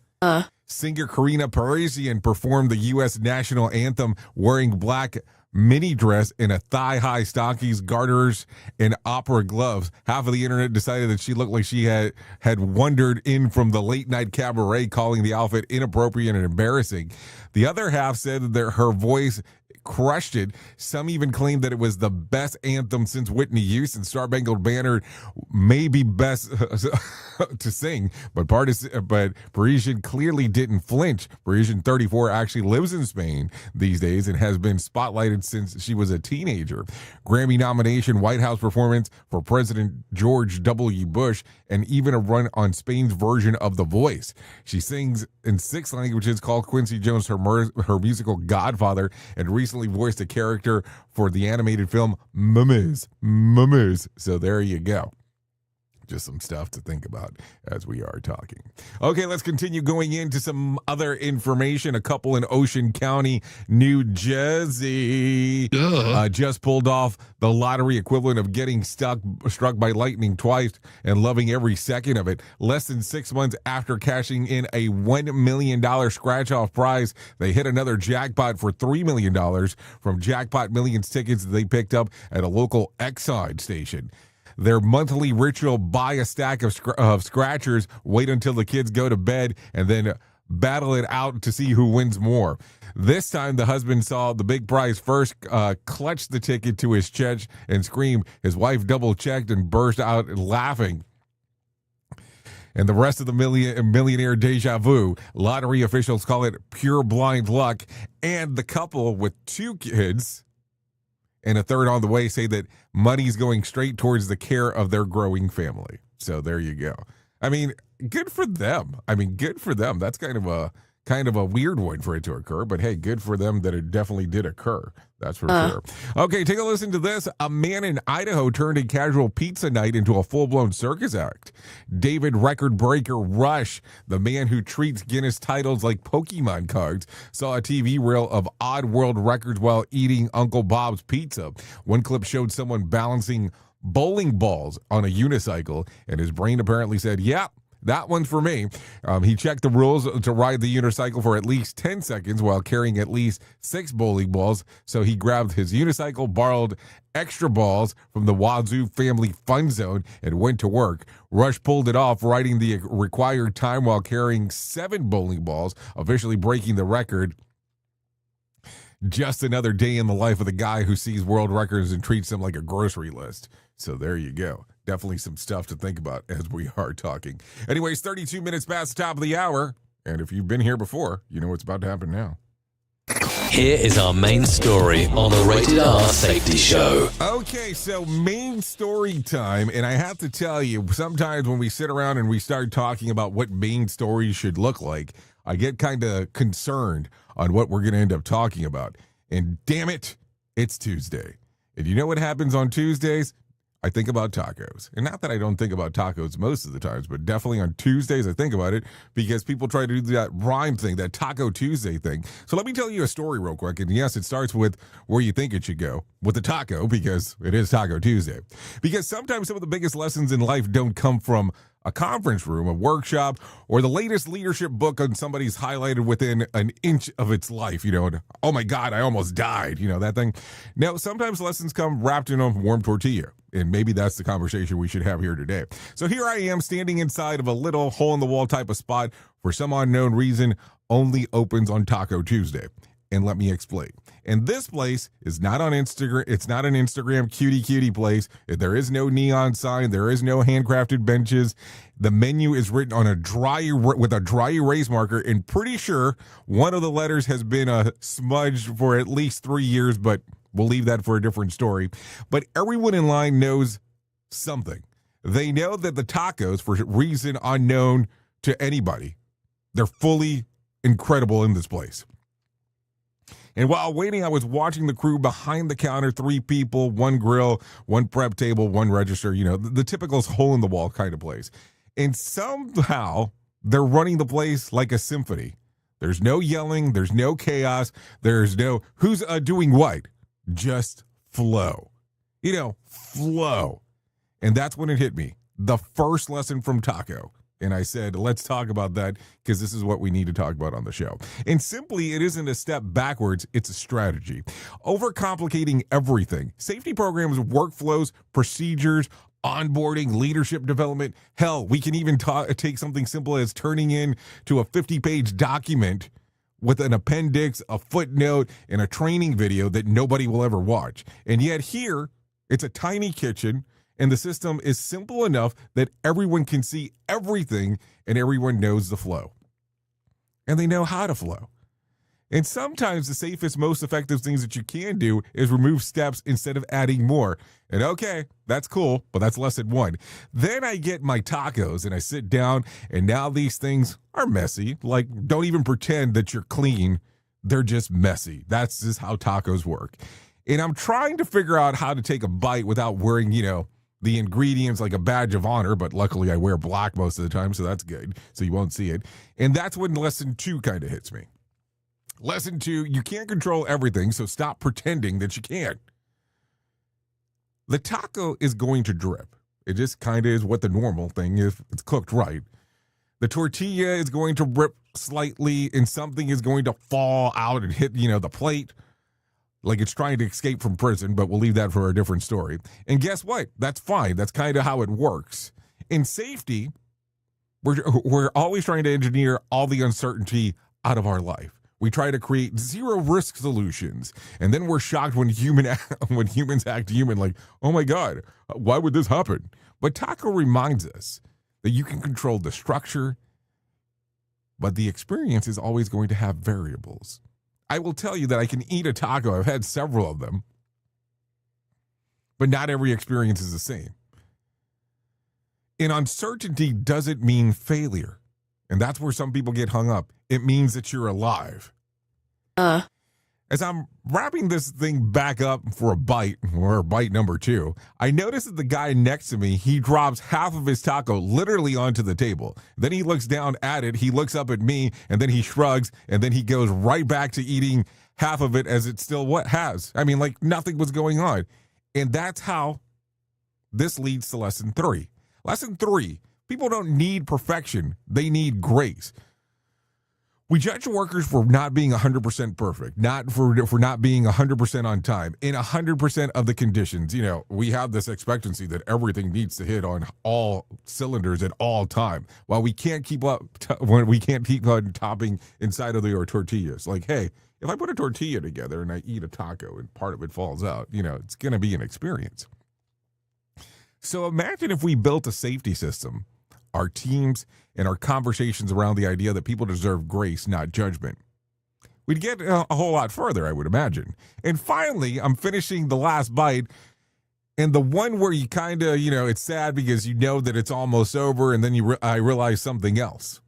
Singer Karina Parisian performed the U.S. national anthem wearing black mini dress in a thigh-high stockings, garters, and opera gloves. Half of the internet decided that she looked like she had wandered in from the late-night cabaret, calling the outfit inappropriate and embarrassing. The other half said that her voice crushed it. Some even claimed that it was the best anthem since Whitney Houston. Star Spangled Banner may be best to sing, but Parisian clearly didn't flinch. Parisian, 34, actually lives in Spain these days and has been spotlighted since she was a teenager. Grammy nomination, White House performance for President George W. Bush, and even a run on Spain's version of The Voice. She sings in 6 languages, called Quincy Jones her musical godfather, and recently voiced a character for the animated film Mummies. So there you go. Just some stuff to think about as we are talking. Okay, let's continue going into some other information. A couple in Ocean County, New Jersey, just pulled off the lottery equivalent of getting struck by lightning twice and loving every second of it. Less than 6 months after cashing in a $1 million scratch-off prize, they hit another jackpot for $3 million from Jackpot Millions tickets they picked up at a local Exide station. Their monthly ritual: buy a stack of scratchers, wait until the kids go to bed, and then battle it out to see who wins more. This time, the husband saw the big prize first, clutched the ticket to his chest and screamed. His wife double-checked and burst out laughing. And the rest of the millionaire deja vu. Lottery officials call it pure blind luck. And the couple with 2 kids and a third on the way say that money's going straight towards the care of their growing family. So there you go. I mean, good for them. That's kind of a weird one for it to occur, but hey, good for them that it definitely did occur. That's for sure. Okay, take a listen to this. A man in Idaho turned a casual pizza night into a full-blown circus act. David record breaker Rush, the man who treats Guinness titles like Pokemon cards, saw a TV reel of odd world records while eating Uncle Bob's pizza. One clip showed someone balancing bowling balls on a unicycle, and his brain apparently said, yeah, that one's for me. He checked the rules to ride the unicycle for at least 10 seconds while carrying at least 6 bowling balls. So he grabbed his unicycle, borrowed extra balls from the Wazoo Family Fun Zone, and went to work. Rush pulled it off, riding the required time while carrying 7 bowling balls, officially breaking the record. Just another day in the life of the guy who sees world records and treats them like a grocery list. So there you go. Definitely some stuff to think about as we are talking. Anyways, 32 minutes past the top of the hour. And if you've been here before, you know what's about to happen now. Here is our main story on the Rated R Safety Show. Okay, so main story time. And I have to tell you, sometimes when we sit around and we start talking about what main stories should look like, I get kind of concerned on what we're going to end up talking about. And damn it, it's Tuesday. And you know what happens on Tuesdays? I think about tacos. And not that I don't think about tacos most of the times, but definitely on Tuesdays I think about it because people try to do that rhyme thing, that Taco Tuesday thing. So let me tell you a story real quick. And yes, it starts with where you think it should go, with the taco, because it is Taco Tuesday. Because sometimes some of the biggest lessons in life don't come from a conference room, a workshop, or the latest leadership book on somebody's highlighted within an inch of its life, and, oh my God, I almost died, that thing. Now, sometimes lessons come wrapped in a warm tortilla, and maybe that's the conversation we should have here today. So here I am standing inside of a little hole-in-the-wall type of spot for some unknown reason only opens on Taco Tuesday. And let me explain. And this place is not on Instagram. It's not an Instagram cutie place. There is no neon sign. There is no handcrafted benches. The menu is written on with a dry erase marker, and pretty sure one of the letters has been smudged for at least 3 years, but we'll leave that for a different story. But everyone in line knows something. They know that the tacos, for a reason unknown to anybody, they're fully incredible in this place. And while waiting, I was watching the crew behind the counter, 3 people, 1 grill, 1 prep table, 1 register, the typical hole-in-the-wall kind of place. And somehow, they're running the place like a symphony. There's no yelling. There's no chaos. There's no who's doing what. Just flow. Flow. And that's when it hit me. The first lesson from Taco. And I said, let's talk about that because this is what we need to talk about on the show. And simply, it isn't a step backwards, it's a strategy. Overcomplicating everything. Safety programs, workflows, procedures, onboarding, leadership development. Hell, we can even take something simple as turning in to a 50-page document with an appendix, a footnote, and a training video that nobody will ever watch. And yet here, it's a tiny kitchen, and the system is simple enough that everyone can see everything and everyone knows the flow. And they know how to flow. And sometimes the safest, most effective things that you can do is remove steps instead of adding more. And okay, that's cool, but that's lesson one. Then I get my tacos and I sit down, and now these things are messy. Like, don't even pretend that you're clean. They're just messy. That's just how tacos work. And I'm trying to figure out how to take a bite without wearing, the ingredients like a badge of honor, but luckily I wear black most of the time, so that's good. So you won't see it. And that's when lesson 2 kind of hits me. Lesson 2, you can't control everything, so stop pretending that you can. The taco is going to drip. It just kind of is what the normal thing is if it's cooked right. The tortilla is going to rip slightly, and something is going to fall out and hit, the plate. Like it's trying to escape from prison, but we'll leave that for a different story. And guess what? That's fine. That's kind of how it works. In safety, we're always trying to engineer all the uncertainty out of our life. We try to create zero risk solutions, and then we're shocked when humans act human, like, oh my God, why would this happen? But taco reminds us that you can control the structure, but the experience is always going to have variables. I will tell you that I can eat a taco. I've had several of them, but not every experience is the same. And uncertainty doesn't mean failure. And that's where some people get hung up. It means that you're alive. As I'm wrapping this thing back up for a bite, or bite number 2, I notice that the guy next to me, he drops half of his taco literally onto the table. Then he looks down at it, he looks up at me, and then he shrugs, and then he goes right back to eating half of it as it still has. I mean, like nothing was going on. And that's how this leads to lesson 3. Lesson 3, people don't need perfection, they need grace. We judge workers for not being 100% perfect, not for not being 100% on time, in 100% of the conditions. We have this expectancy that everything needs to hit on all cylinders at all time. While we can't keep up, when we can't keep on topping inside of the tortillas. Like, hey, if I put a tortilla together and I eat a taco and part of it falls out, it's going to be an experience. So imagine if we built a safety system, our teams, and our conversations around the idea that people deserve grace, not judgment. We'd get a whole lot further, I would imagine. And finally, I'm finishing the last bite, and the one where you kind of, it's sad because you know that it's almost over, and then I realize something else.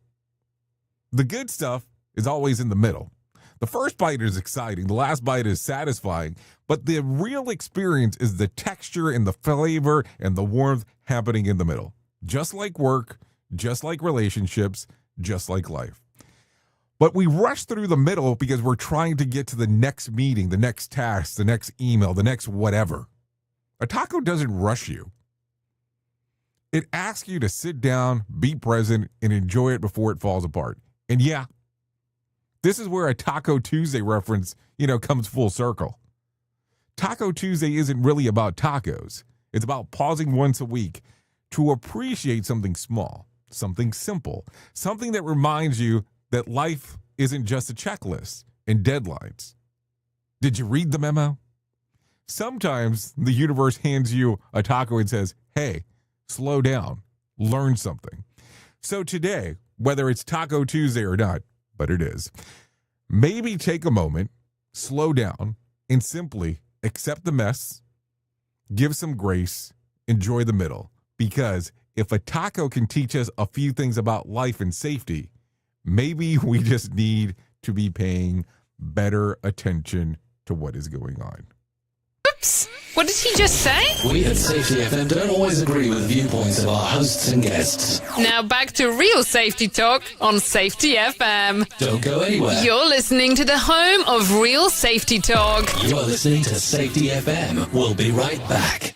The good stuff is always in the middle. The first bite is exciting, the last bite is satisfying, but the real experience is the texture and the flavor and the warmth happening in the middle. Just like work, just like relationships, just like life. But we rush through the middle because we're trying to get to the next meeting, the next task, the next email, the next whatever. A taco doesn't rush you. It asks you to sit down, be present, and enjoy it before it falls apart. And yeah, this is where a Taco Tuesday reference, comes full circle. Taco Tuesday isn't really about tacos. It's about pausing once a week to appreciate something small, something simple, something that reminds you that life isn't just a checklist and deadlines. Did you read the memo? Sometimes the universe hands you a taco and says, hey, slow down, learn something. So today, whether it's Taco Tuesday or not, but it is, maybe take a moment, slow down, and simply accept the mess, give some grace, enjoy the middle. Because if a taco can teach us a few things about life and safety, maybe we just need to be paying better attention to what is going on. Oops! What did he just say? We at Safety FM don't always agree with viewpoints of our hosts and guests. Now back to real safety talk on Safety FM. Don't go anywhere. You're listening to the home of real safety talk. You are listening to Safety FM. We'll be right back.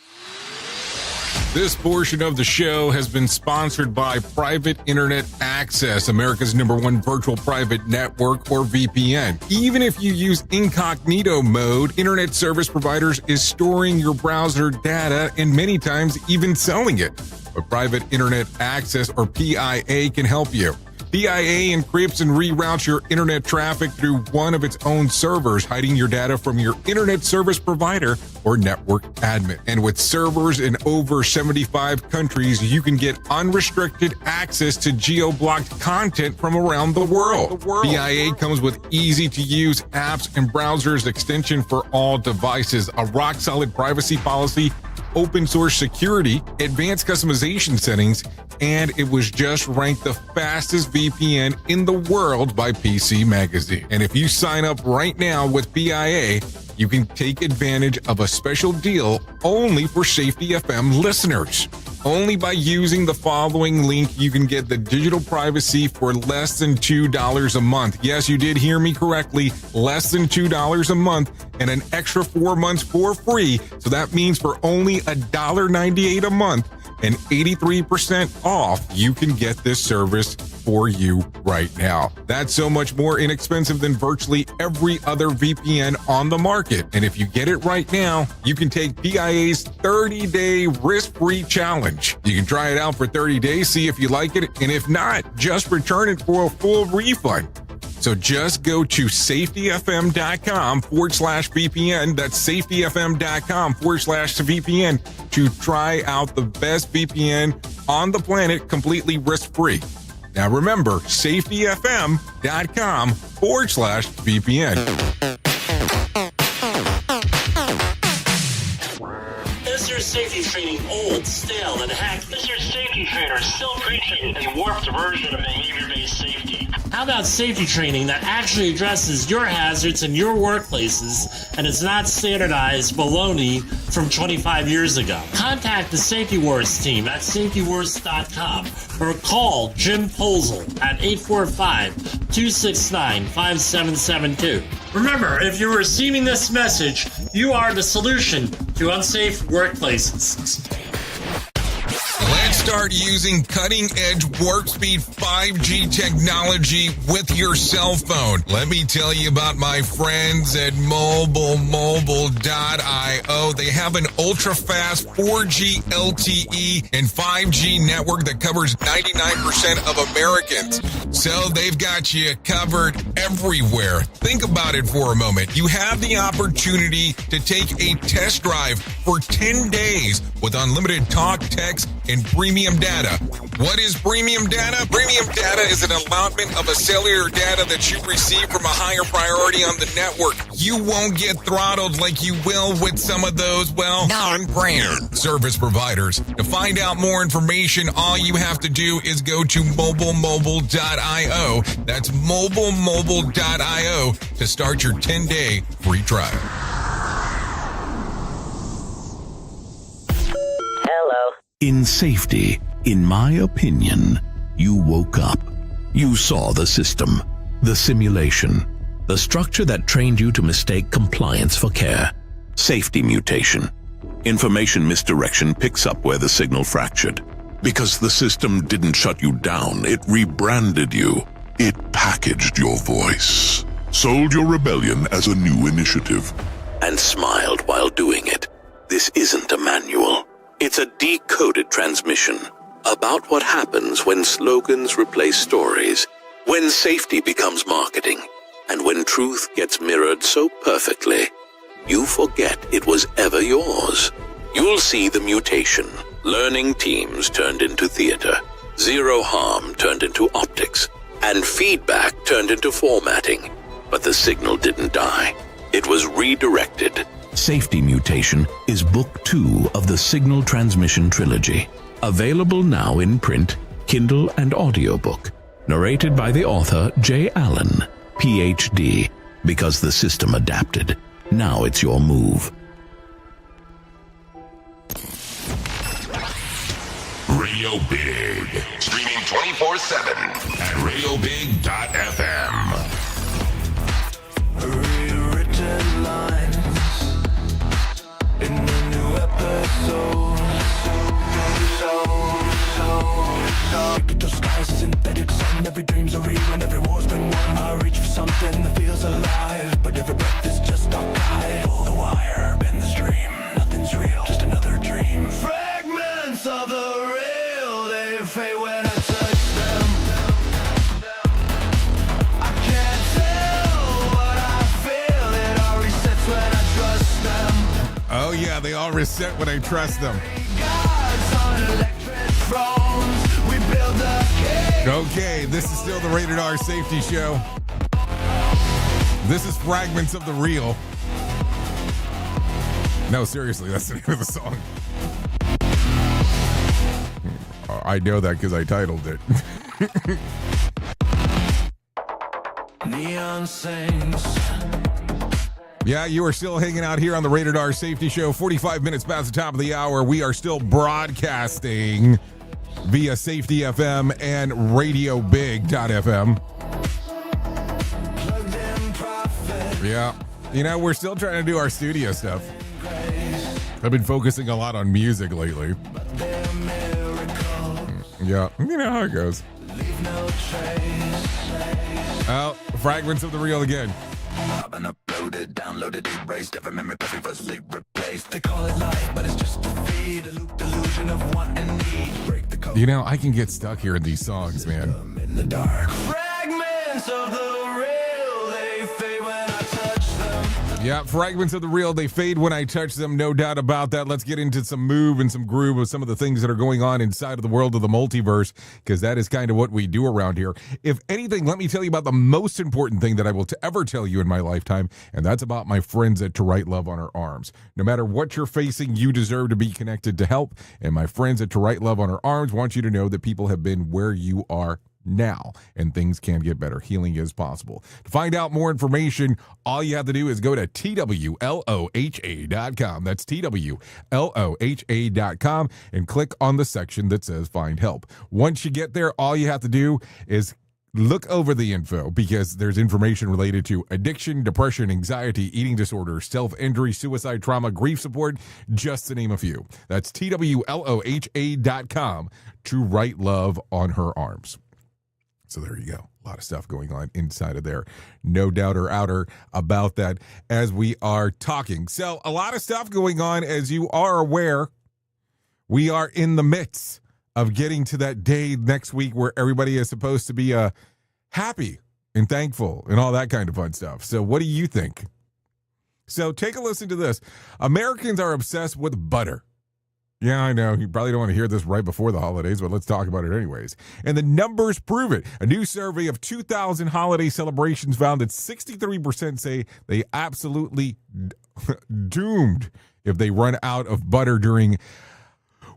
This portion of the show has been sponsored by Private Internet Access, America's #1 virtual private network, or VPN. Even if you use incognito mode, internet service providers is storing your browser data and many times even selling it. But Private Internet Access, or PIA, can help you. PIA encrypts and reroutes your internet traffic through one of its own servers, hiding your data from your internet service provider or network admin. And with servers in over 75 countries, you can get unrestricted access to geo-blocked content from around the world. PIA comes with easy-to-use apps and browsers extension for all devices, a rock-solid privacy policy, open source security, advanced customization settings, and it was just ranked the fastest VPN in the world by PC Magazine. And if you sign up right now with PIA, you can take advantage of a special deal only for Safety FM listeners. Only by using the following link, you can get the digital privacy for less than $2 a month. Yes, you did hear me correctly, less than $2 a month, and an extra 4 months for free. So that means for only $1.98 a month and 83% off, you can get this service for you right now. That's so much more inexpensive than virtually every other VPN on the market. And if you get it right now, you can take PIA's 30-day risk-free challenge. You can try it out for 30 days, see if you like it, and if not, just return it for a full refund. So just go to safetyfm.com/VPN. That's safetyfm.com/VPN to try out the best VPN on the planet completely risk-free. Now remember, safetyfm.com/VPN. Is your safety training old, stale, and hacked? Is your safety trainer still preaching a warped version of behavior-based safety? How about safety training that actually addresses your hazards in your workplaces and is not standardized baloney from 25 years ago? Contact the Safety Wars team at safetywars.com or call Jim Posel at 845-269-5772. Remember, if you're receiving this message, you are the solution to unsafe workplaces. Let's start using cutting-edge warp speed 5G technology with your cell phone. Let me tell you about my friends at mobilemobile.io. They have an ultra-fast 4G LTE and 5G network that covers 99% of Americans. So they've got you covered everywhere. Think about it for a moment. You have the opportunity to take a test drive for 10 days with unlimited talk, text, and premium data. What is premium data? Premium data is an allotment of a cellular data that you receive from a higher priority on the network. You won't get throttled like you will with some of those, well, non-brand service providers. To find out more information, all you have to do is go to mobilemobile.io. That's mobilemobile.io to start your 10-day free trial. Hello. In safety, in my opinion, you woke up. You saw the system, the simulation, the structure that trained you to mistake compliance for care. Safety mutation. Information misdirection picks up where the signal fractured. Because the system didn't shut you down, it rebranded you. It packaged your voice, sold your rebellion as a new initiative, and smiled while doing it. This isn't a manual. It's a decoded transmission about what happens when slogans replace stories, when safety becomes marketing, and when truth gets mirrored so perfectly, you forget it was ever yours. You'll see the mutation. Learning teams turned into theater, zero harm turned into optics, and feedback turned into formatting. But the signal didn't die. It was redirected. Safety Mutation is Book 2 of the Signal Transmission Trilogy. Available now in print, Kindle, and audiobook. Narrated by the author J. Allen, Ph.D. Because the system adapted. Now it's your move. Radio Big. Streaming 24/7 at radiobig.fm. Rewritten lines in a new episode. Every dream's a real and every war's been won. I reach for something that feels alive, but every breath is just a guide. Pull the wire, bend the stream. Nothing's real, just another dream. Fragments of the real, they fade when I touch them. I can't tell what I feel. It all resets when I trust them. Oh yeah, they all reset when I trust them. Okay, this is still the Rated R Safety Show. This is Fragments of the Real. No, seriously, that's the name of the song. I know that because I titled it. Neon saints. Yeah, you are still hanging out here on the Rated R Safety Show. 45 minutes past the top of the hour. We are still broadcasting via Safety FM and RadioBig.fm. Yeah, you know, we're still trying to do our studio stuff. I've been focusing a lot on music lately. Yeah, you know how it goes. Oh, Fragments of the Real again. I've been uploaded, downloaded, erased, every memory perfect firstly replaced. They call it life, but it's just a feed, a loop delusion of want and need. Break the code. You know, I can get stuck here in these songs, man. In the dark. Fragments of the real, they fade when I touch them. Yeah, Fragments of the Real, they fade when I touch them, no doubt about that. Let's get into some move and some groove of some of the things that are going on inside of the world of the multiverse, because that is kind of what we do around here. If anything, let me tell you about the most important thing that I will ever tell you in my lifetime, and that's about my friends at To Write Love on Her Arms. No matter what you're facing, you deserve to be connected to help, and my friends at To Write Love on Her Arms want you to know that people have been where you are now, and things can get better. Healing is possible. To find out more information, all you have to do is go to TWLOHA.com. That's TWLOHA.com and click on the section that says Find Help. Once you get there, all you have to do is look over the info, because there's information related to addiction, depression, anxiety, eating disorders, self-injury, suicide, trauma, grief support, just to name a few. That's TWLOHA.com. To Write Love on Her Arms. So there you go. A lot of stuff going on inside of there. No doubt or outer about that as we are talking. So a lot of stuff going on, as you are aware. We are in the midst of getting to that day next week where everybody is supposed to be happy and thankful and all that kind of fun stuff. So what do you think? So take a listen to this. Americans are obsessed with butter. Yeah, I know. You probably don't want to hear this right before the holidays, but let's talk about it anyways. And the numbers prove it. A new survey of 2,000 holiday celebrations found that 63% say they absolutely doomed if they run out of butter during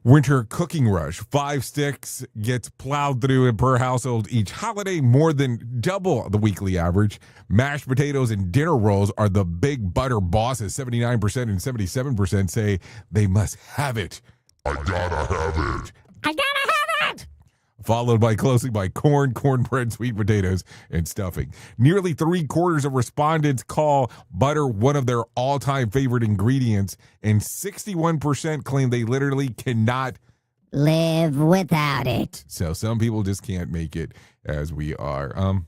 winter cooking rush. 5 sticks gets plowed through per household each holiday, more than double the weekly average. Mashed potatoes and dinner rolls are the big butter bosses. 79% and 77% say they must have it. I gotta have it. I gotta have it. Followed by closely by corn, cornbread, sweet potatoes, and stuffing. Nearly 3/4 of respondents call butter one of their all-time favorite ingredients, and 61% claim they literally cannot live without it. So some people just can't make it, as we are.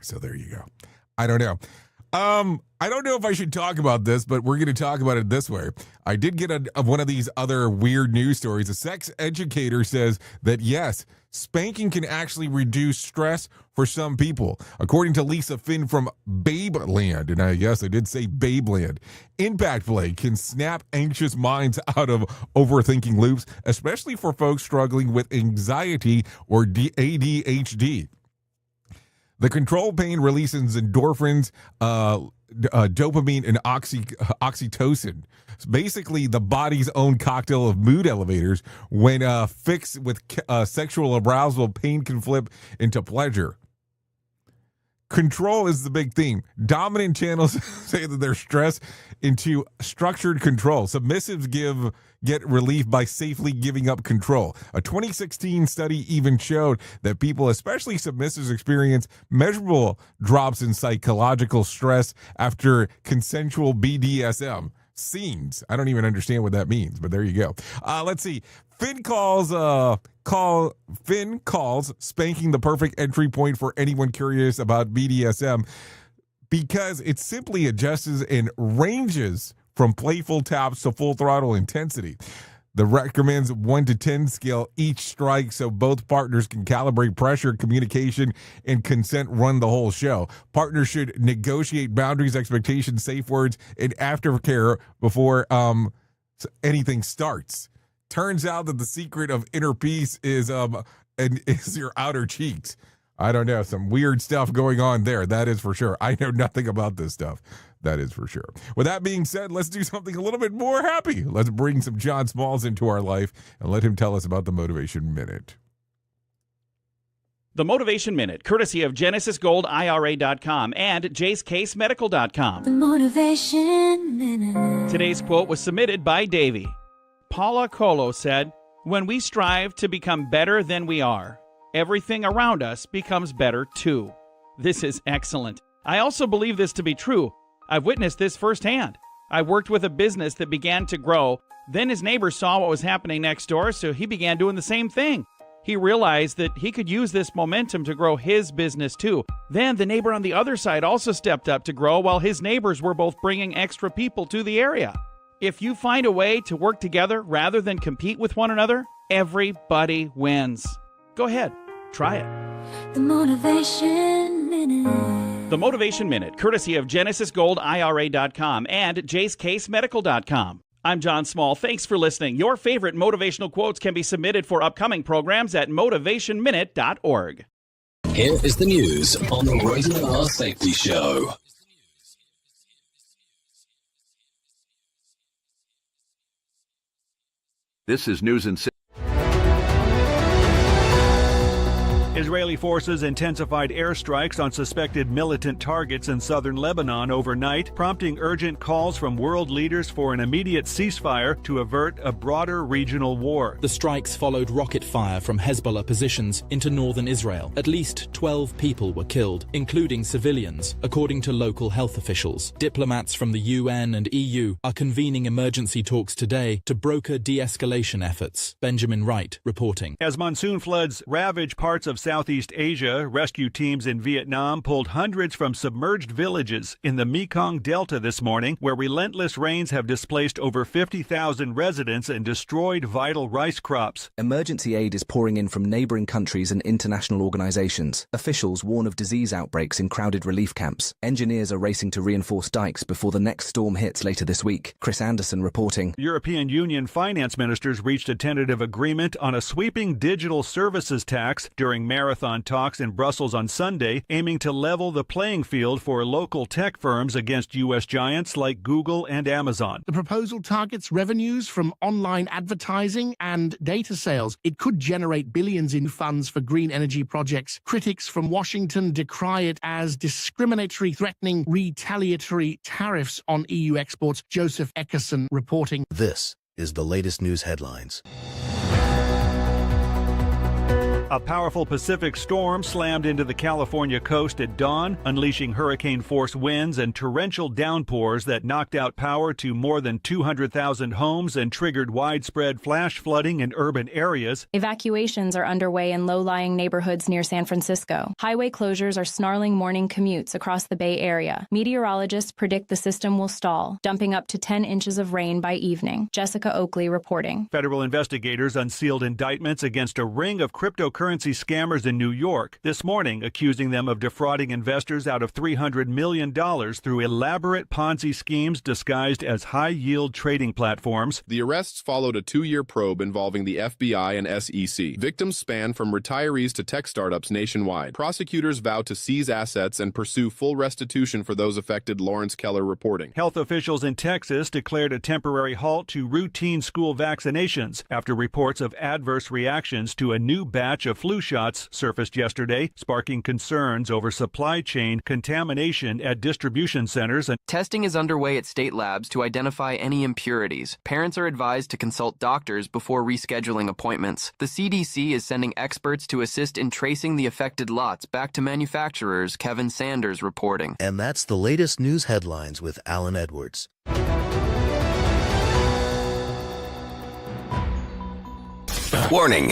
So there you go. I don't know. I don't know if I should talk about this, but we're going to talk about it this way. I did get one of these other weird news stories. A sex educator says that, yes, spanking can actually reduce stress for some people. According to Lisa Finn from Babeland, and yes, I did say Babeland, impact play can snap anxious minds out of overthinking loops, especially for folks struggling with anxiety or ADHD. The control pain releases endorphins, dopamine, and oxytocin. It's basically the body's own cocktail of mood elevators. When fixed with sexual arousal, pain can flip into pleasure. Control is the big theme. Dominant channels say that they're stressed into structured control. Submissives get relief by safely giving up control. A 2016 study even showed that people, especially submissives, experience measurable drops in psychological stress after consensual BDSM. scenes. I don't even understand what that means, but there you go. Let's see. Finn calls spanking the perfect entry point for anyone curious about BDSM because it simply adjusts and ranges from playful taps to full throttle intensity. The recommends 1 to 10 scale each strike so both partners can calibrate pressure, communication, and consent run the whole show. Partners should negotiate boundaries, expectations, safe words, and aftercare before anything starts. Turns out that the secret of inner peace is your outer cheeks. I don't know, some weird stuff going on there. That is for sure. I know nothing about this stuff. That is for sure. With that being said, let's do something a little bit more happy. Let's bring some John Smalls into our life and let him tell us about the Motivation Minute. The Motivation Minute, courtesy of GenesisGoldIRA.com and JaceCaseMedical.com. The Motivation Minute. Today's quote was submitted by Davey. Paula Colo said, "When we strive to become better than we are, everything around us becomes better too." This is excellent. I also believe this to be true. I've witnessed this firsthand. I worked with a business that began to grow. Then his neighbor saw what was happening next door, so he began doing the same thing. He realized that he could use this momentum to grow his business too. Then the neighbor on the other side also stepped up to grow while his neighbors were both bringing extra people to the area. If you find a way to work together rather than compete with one another, everybody wins. Go ahead, try it. The Motivation Minute. The Motivation Minute, courtesy of GenesisGoldIRA.com and JaceCaseMedical.com. I'm John Small. Thanks for listening. Your favorite motivational quotes can be submitted for upcoming programs at motivationminute.org. Here is the news on the Rated R Safety Show. This is News and Israeli forces intensified airstrikes on suspected militant targets in southern Lebanon overnight, prompting urgent calls from world leaders for an immediate ceasefire to avert a broader regional war. The strikes followed rocket fire from Hezbollah positions into northern Israel. At least 12 people were killed, including civilians, according to local health officials. Diplomats from the UN and EU are convening emergency talks today to broker de-escalation efforts. Benjamin Wright reporting. As monsoon floods ravage parts of Southeast Asia, rescue teams in Vietnam pulled hundreds from submerged villages in the Mekong Delta this morning, where relentless rains have displaced over 50,000 residents and destroyed vital rice crops. Emergency aid is pouring in from neighboring countries and international organizations. Officials warn of disease outbreaks in crowded relief camps. Engineers are racing to reinforce dikes before the next storm hits later this week. Chris Anderson reporting. European Union finance ministers reached a tentative agreement on a sweeping digital services tax during marathon talks in Brussels on Sunday, aiming to level the playing field for local tech firms against U.S. giants like Google and Amazon. The proposal targets revenues from online advertising and data sales. It could generate billions in funds for green energy projects. Critics from Washington decry it as discriminatory, threatening retaliatory tariffs on EU exports. Joseph Eckerson reporting. This is the latest news headlines. A powerful Pacific storm slammed into the California coast at dawn, unleashing hurricane-force winds and torrential downpours that knocked out power to more than 200,000 homes and triggered widespread flash flooding in urban areas. Evacuations are underway in low-lying neighborhoods near San Francisco. Highway closures are snarling morning commutes across the Bay Area. Meteorologists predict the system will stall, dumping up to 10 inches of rain by evening. Jessica Oakley reporting. Federal investigators unsealed indictments against a ring of cryptocurrency scammers in New York this morning, accusing them of defrauding investors out of $300 million through elaborate Ponzi schemes disguised as high-yield trading platforms. The arrests followed a 2-year probe involving the FBI and SEC. Victims span from retirees to tech startups nationwide. Prosecutors vow to seize assets and pursue full restitution for those affected, Lawrence Keller reporting. Health officials in Texas declared a temporary halt to routine school vaccinations after reports of adverse reactions to a new batch of flu shots surfaced yesterday, sparking concerns over supply chain contamination at distribution centers. Testing is underway at state labs to identify any impurities. Parents are advised to consult doctors before rescheduling appointments. The CDC is sending experts to assist in tracing the affected lots back to manufacturers, Kevin Sanders reporting. And that's the latest news headlines with Alan Edwards. Warning.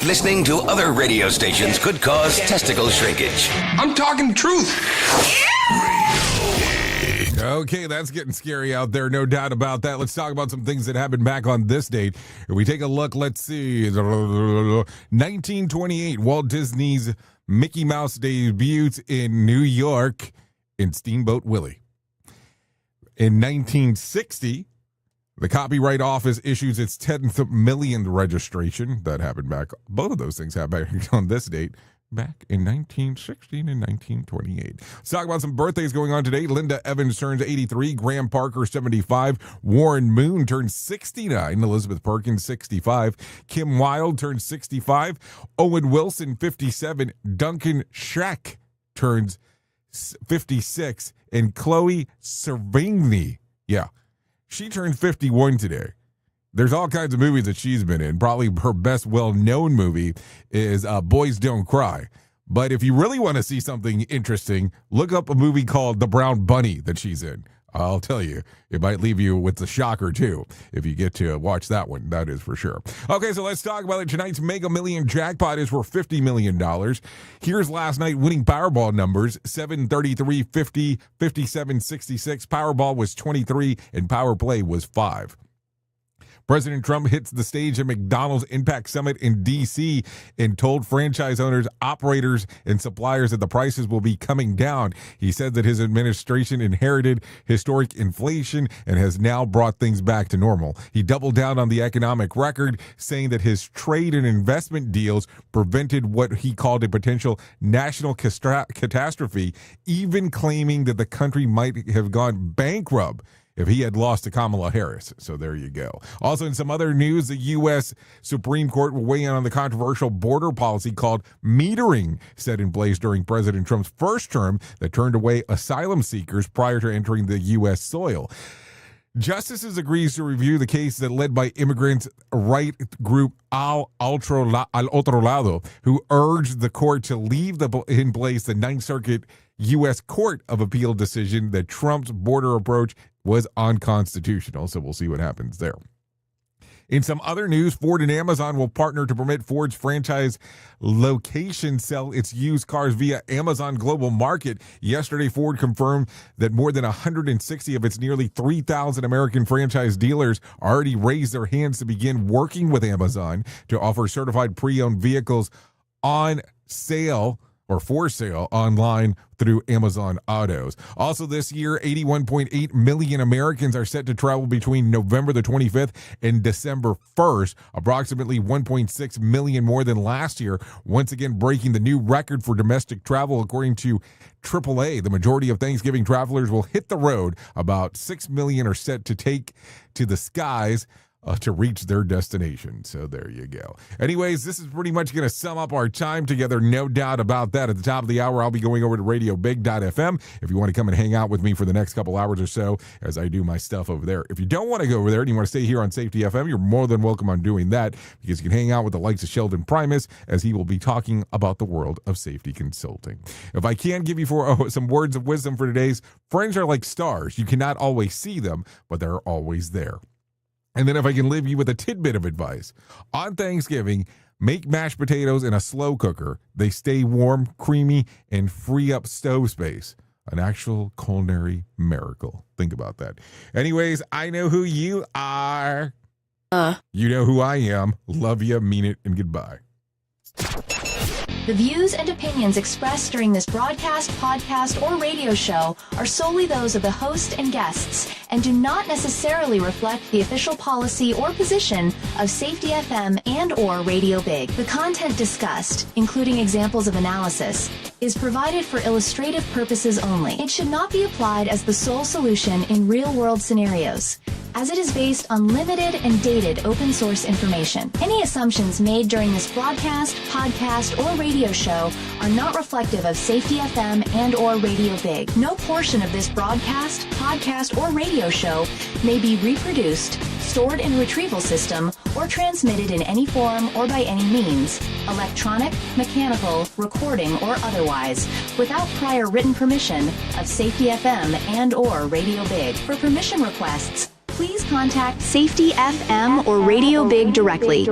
Listening to other radio stations could cause testicle shrinkage. I'm talking truth. Okay, that's getting scary out there, no doubt about that. Let's talk about some things that happened back on this date. If we take a look, let's see. 1928, Walt Disney's Mickey Mouse debuts in New York in Steamboat Willie. In 1960, the Copyright Office issues its 10th millionth registration. That happened back. Both of those things happened back on this date. Back in 1916 and 1928. Let's talk about some birthdays going on today. Linda Evans turns 83. Graham Parker, 75. Warren Moon turns 69. Elizabeth Perkins, 65. Kim Wilde turns 65. Owen Wilson, 57. Duncan Sheck turns 56. And Chloe Sevigny, she turned 51 today. There's all kinds of movies that she's been in. Probably her best well-known movie is Boys Don't Cry. But if you really want to see something interesting, look up a movie called The Brown Bunny that she's in. I'll tell you, it might leave you with a shocker, too, if you get to watch that one. That is for sure. Okay, so let's talk about it. Tonight's Mega Million jackpot is for $50 million. Here's last night winning Powerball numbers: 7, 33, 50, 57, 66. Powerball was 23, and Power Play was 5. President Trump hits the stage at McDonald's Impact Summit in D.C. and told franchise owners, operators, and suppliers that the prices will be coming down. He said that his administration inherited historic inflation and has now brought things back to normal. He doubled down on the economic record, saying that his trade and investment deals prevented what he called a potential national catastrophe, even claiming that the country might have gone bankrupt if he had lost to Kamala Harris. So there you go. Also, in some other news, the U.S. Supreme Court will weigh in on the controversial border policy called metering set in place during President Trump's first term that turned away asylum seekers prior to entering the U.S. soil. Justices agrees to review the case that led by immigrants right group Al Otro Lado, who urged the court to leave in place the Ninth Circuit U.S. Court of Appeal decision that Trump's border approach was unconstitutional. So we'll see what happens there. In some other news, Ford and Amazon will partner to permit Ford's franchise location sell its used cars via Amazon Global Market. Yesterday, Ford confirmed that more than 160 of its nearly 3,000 American franchise dealers already raised their hands to begin working with Amazon to offer certified pre-owned vehicles on sale or for sale online through Amazon Autos. Also this year, 81.8 million Americans are set to travel between November the 25th and December 1st, approximately 1.6 million more than last year, once again breaking the new record for domestic travel according to AAA. The majority of Thanksgiving travelers will hit the road. About 6 million are set to take to the skies to reach their destination. So there you go. Anyways, this is pretty much going to sum up our time together, no doubt about that. At the top of the hour, I'll be going over to radiobig.fm if you want to come and hang out with me for the next couple hours or so as I do my stuff over there. If you don't want to go over there and you want to stay here on Safety FM, you're more than welcome on doing that, because you can hang out with the likes of Sheldon Primus as he will be talking about the world of safety consulting. If I can give you some words of wisdom for today's, friends are like stars. You cannot always see them, but they're always there. And then if I can leave you with a tidbit of advice, on Thanksgiving, make mashed potatoes in a slow cooker. They stay warm, creamy, and free up stove space. An actual culinary miracle. Think about that. Anyways, I know who you are. You know who I am. Love you, mean it, and goodbye. The views and opinions expressed during this broadcast, podcast, or radio show are solely those of the host and guests and do not necessarily reflect the official policy or position of Safety FM and or Radio Big. The content discussed, including examples of analysis, is provided for illustrative purposes only. It should not be applied as the sole solution in real-world scenarios, as it is based on limited and dated open source information. Any assumptions made during this broadcast, podcast, or radio show are not reflective of Safety FM and or Radio Big. No portion of this broadcast, podcast, or radio show may be reproduced, stored in a retrieval system, or transmitted in any form or by any means, electronic, mechanical, recording, or otherwise, without prior written permission of Safety FM and or Radio Big. For permission requests, please contact Safety FM or Radio Big directly.